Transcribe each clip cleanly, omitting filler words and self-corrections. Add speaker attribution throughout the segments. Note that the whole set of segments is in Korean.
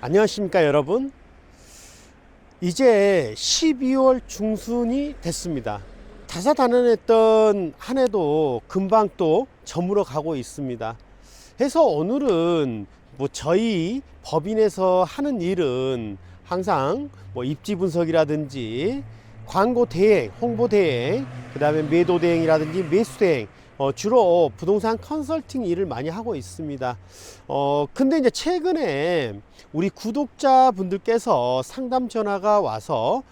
Speaker 1: 안녕하십니까 여러분. 이제 12월 중순이 됐습니다. 다사다난했던 한 해도 금방 또 저물어 가고 있습니다. 해서 오늘은 저희 법인에서 하는 일은 항상 입지 분석이라든지 광고 대행, 홍보 대행, 그 다음에 매도 대행이라든지 매수 대행, 주로 부동산 컨설팅 일을 많이 하고 있습니다. 근데 이제 최근에 우리 구독자분들께서 상담 전화가 와서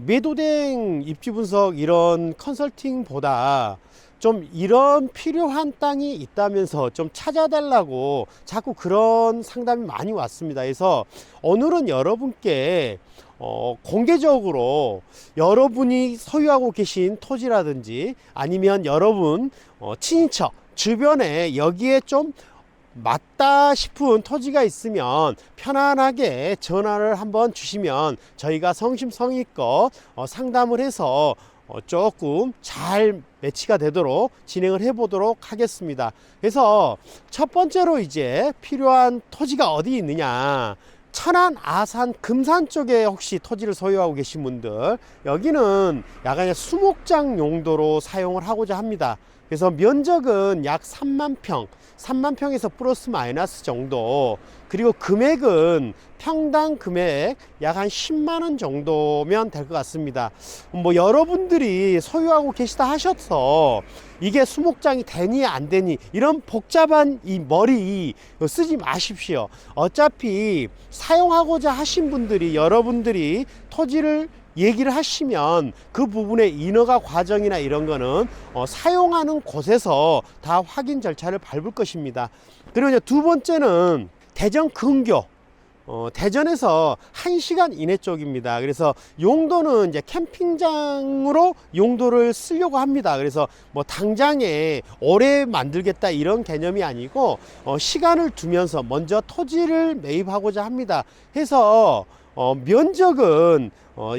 Speaker 1: 매도 대행, 입지 분석 이런 컨설팅보다 좀 이런 필요한 땅이 있다면서 좀 찾아달라고 자꾸 그런 상담이 많이 왔습니다. 그래서 오늘은 여러분께 공개적으로 여러분이 소유하고 계신 토지라든지 아니면 여러분 친인척 주변에 여기에 좀 맞다 싶은 토지가 있으면 편안하게 전화를 한번 주시면 저희가 성심성의껏 상담을 해서 조금 잘 매치가 되도록 진행을 해 보도록 하겠습니다. 그래서 첫 번째로 이제 필요한 토지가 어디 있느냐, 천안, 아산, 금산 쪽에 혹시 토지를 소유하고 계신 분들, 여기는 약간 수목장 용도로 사용을 하고자 합니다. 그래서 면적은 약 3만 평에서 플러스 마이너스 정도, 그리고 금액은 평당 금액 약 한 10만원 정도면 될 것 같습니다. 여러분들이 소유하고 계시다 하셔서 이게 수목장이 되니 안 되니 이런 복잡한 이 머리 쓰지 마십시오. 어차피 사용하고자 하신 분들이, 여러분들이 토지를 얘기를 하시면 그 부분의 인허가 과정이나 이런 거는 사용하는 곳에서 다 확인 절차를 밟을 것입니다. 그리고 이제 두 번째는 대전 근교, 대전에서 1시간 이내 쪽입니다. 그래서 용도는 이제 캠핑장으로 용도를 쓰려고 합니다. 그래서 당장에 오래 만들겠다 이런 개념이 아니고 시간을 두면서 먼저 토지를 매입하고자 합니다. 해서 면적은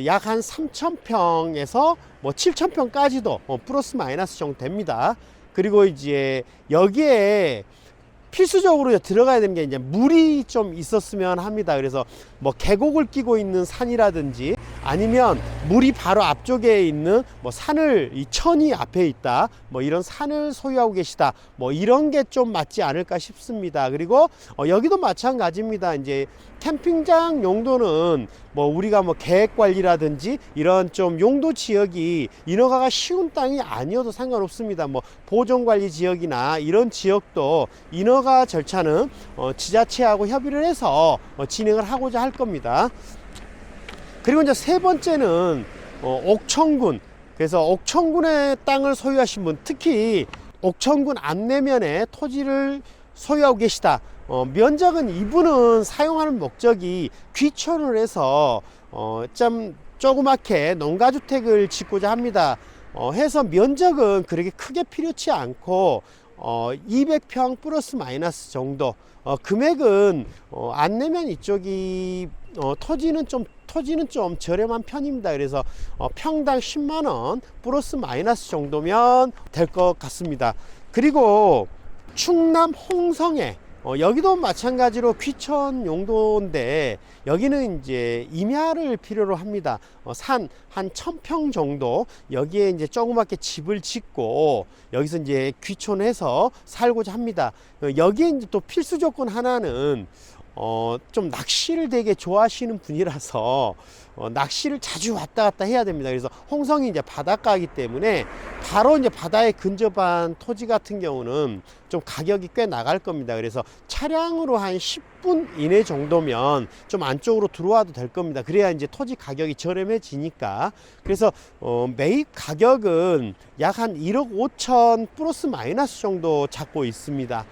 Speaker 1: 약 한 3,000평에서 7,000평까지도 플러스 마이너스 정도 됩니다. 그리고 이제 여기에 필수적으로 들어가야 되는 게 이제 물이 좀 있었으면 합니다. 그래서 계곡을 끼고 있는 산이라든지 아니면 물이 바로 앞쪽에 있는 산을, 이 천이 앞에 있다, 이런 산을 소유하고 계시다, 이런 게 좀 맞지 않을까 싶습니다. 그리고 여기도 마찬가지입니다. 이제 캠핑장 용도는 우리가 계획 관리라든지 이런 좀 용도 지역이 인허가가 쉬운 땅이 아니어도 상관없습니다. 보존 관리 지역이나 이런 지역도 인허가 절차는 지자체하고 협의를 해서 진행을 하고자 할 겁니다. 그리고 이제 세 번째는 옥천군. 그래서 옥천군의 땅을 소유하신 분, 특히 옥천군 안내면에 토지를 소유하고 계시다. 면적은 이분은 사용하는 목적이 귀촌을 해서 좀 조그맣게 농가주택을 짓고자 합니다. 해서 면적은 그렇게 크게 필요치 않고 200평 플러스 마이너스 정도, 금액은 안내면 이쪽이 토지는 좀 저렴한 편입니다. 그래서 평당 10만원 플러스 마이너스 정도면 될 것 같습니다. 그리고 충남 홍성에 여기도 마찬가지로 귀촌 용도인데 여기는 이제 임야를 필요로 합니다. 산 한 1,000평 정도 여기에 이제 조그맣게 집을 짓고 여기서 이제 귀촌해서 살고자 합니다. 여기에 이제 또 필수 조건 하나는 좀 낚시를 되게 좋아하시는 분이라서 낚시를 자주 왔다 갔다 해야 됩니다. 그래서 홍성이 이제 바닷가이기 때문에 바로 이제 바다에 근접한 토지 같은 경우는 좀 가격이 꽤 나갈 겁니다. 그래서 차량으로 한 10분 이내 정도면 좀 안쪽으로 들어와도 될 겁니다. 그래야 이제 토지 가격이 저렴해지니까. 그래서 매입 가격은 약 한 1억 5천 플러스 마이너스 정도 잡고 있습니다.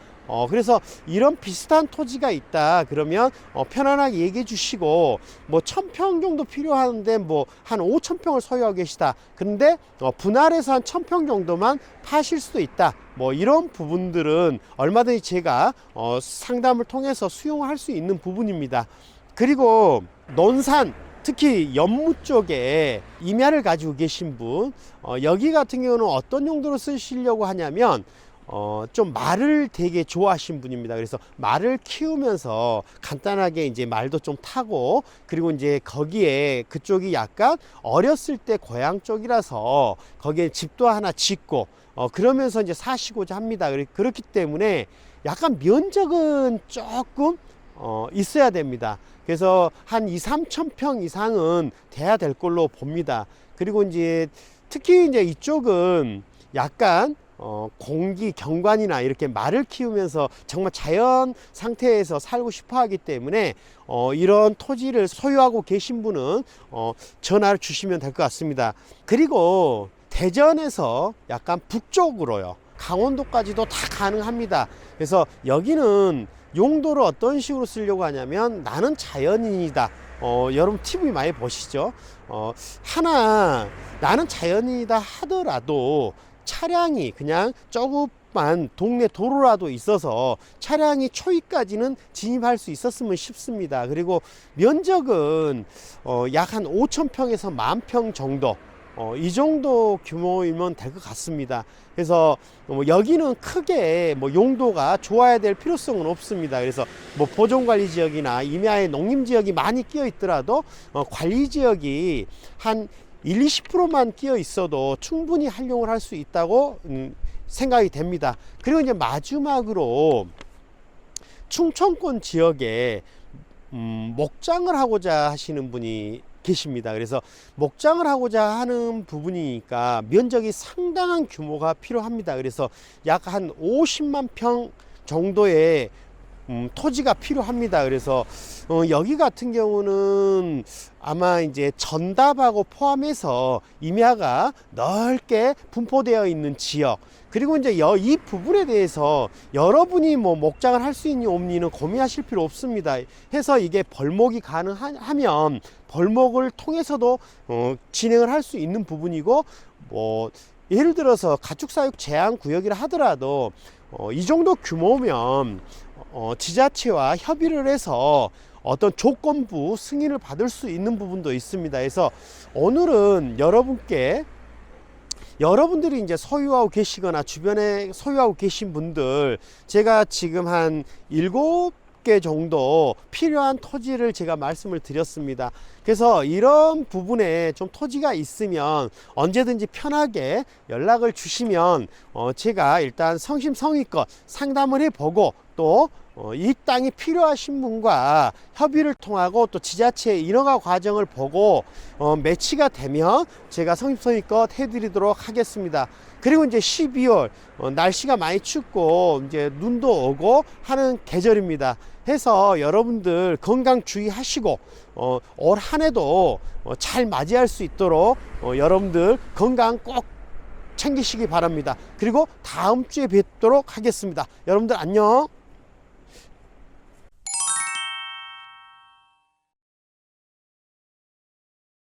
Speaker 1: 그래서 이런 비슷한 토지가 있다 그러면 편안하게 얘기해 주시고 1,000평 정도 필요한데 한 5,000평을 소유하고 계시다. 근데 분할해서 한 1,000평 정도만 파실 수도 있다. 이런 부분들은 얼마든지 제가 상담을 통해서 수용할 수 있는 부분입니다. 그리고 논산, 특히 연무 쪽에 임야를 가지고 계신 분, 여기 같은 경우는 어떤 용도로 쓰시려고 하냐면 좀 말을 되게 좋아하신 분입니다. 그래서 말을 키우면서 간단하게 이제 말도 좀 타고, 그리고 이제 거기에 그쪽이 약간 어렸을 때 고향 쪽이라서 거기에 집도 하나 짓고 그러면서 이제 사시고자 합니다. 그렇기 때문에 약간 면적은 조금 있어야 됩니다. 그래서 한 2, 3천 평 이상은 돼야 될 걸로 봅니다. 그리고 이제 특히 이제 이쪽은 약간 공기 경관이나 이렇게 말을 키우면서 정말 자연 상태에서 살고 싶어 하기 때문에 이런 토지를 소유하고 계신 분은 전화를 주시면 될 것 같습니다. 그리고 대전에서 약간 북쪽으로요, 강원도까지도 다 가능합니다. 그래서 여기는 용도를 어떤 식으로 쓰려고 하냐면, 나는 자연인이다. 여러분 TV 많이 보시죠? 나는 자연인이다 하더라도 차량이 그냥 조금만 동네 도로라도 있어서 차량이 초입까지는 진입할 수 있었으면 싶습니다. 그리고 면적은 약 한 5,000평에서 10,000평 정도, 이 정도 규모이면 될 것 같습니다. 그래서 여기는 크게 용도가 좋아야 될 필요성은 없습니다. 그래서 보존관리 지역이나 임야의 농림 지역이 많이 끼어 있더라도 관리 지역이 한 1, 20%만 끼어 있어도 충분히 활용을 할 수 있다고 생각이 됩니다. 그리고 이제 마지막으로 충청권 지역에 목장을 하고자 하시는 분이 계십니다. 그래서 목장을 하고자 하는 부분이니까 면적이 상당한 규모가 필요합니다. 그래서 약 한 50만 평 정도의 토지가 필요합니다. 그래서 여기 같은 경우는 아마 이제 전답하고 포함해서 임야가 넓게 분포되어 있는 지역, 그리고 이제 이 부분에 대해서 여러분이 목장을 할 수 있니 없니는 고민하실 필요 없습니다. 해서 이게 벌목이 가능하면 벌목을 통해서도 진행을 할 수 있는 부분이고, 예를 들어서 가축사육 제한 구역이라 하더라도 이 정도 규모면 지자체와 협의를 해서 어떤 조건부 승인을 받을 수 있는 부분도 있습니다. 그래서 오늘은 여러분들이 이제 소유하고 계시거나 주변에 소유하고 계신 분들, 제가 지금 한 7개 정도 필요한 토지를 제가 말씀을 드렸습니다. 그래서 이런 부분에 좀 토지가 있으면 언제든지 편하게 연락을 주시면 제가 일단 성심성의껏 상담을 해보고, 또 이 땅이 필요하신 분과 협의를 통하고 또 지자체의 인허가 과정을 보고 매치가 되면 제가 성심성의껏 해드리도록 하겠습니다. 그리고 이제 12월 날씨가 많이 춥고 이제 눈도 오고 하는 계절입니다. 해서 여러분들 건강 주의하시고 올 한 해도 잘 맞이할 수 있도록 여러분들 건강 꼭 챙기시기 바랍니다. 그리고 다음 주에 뵙도록 하겠습니다. 여러분들 안녕.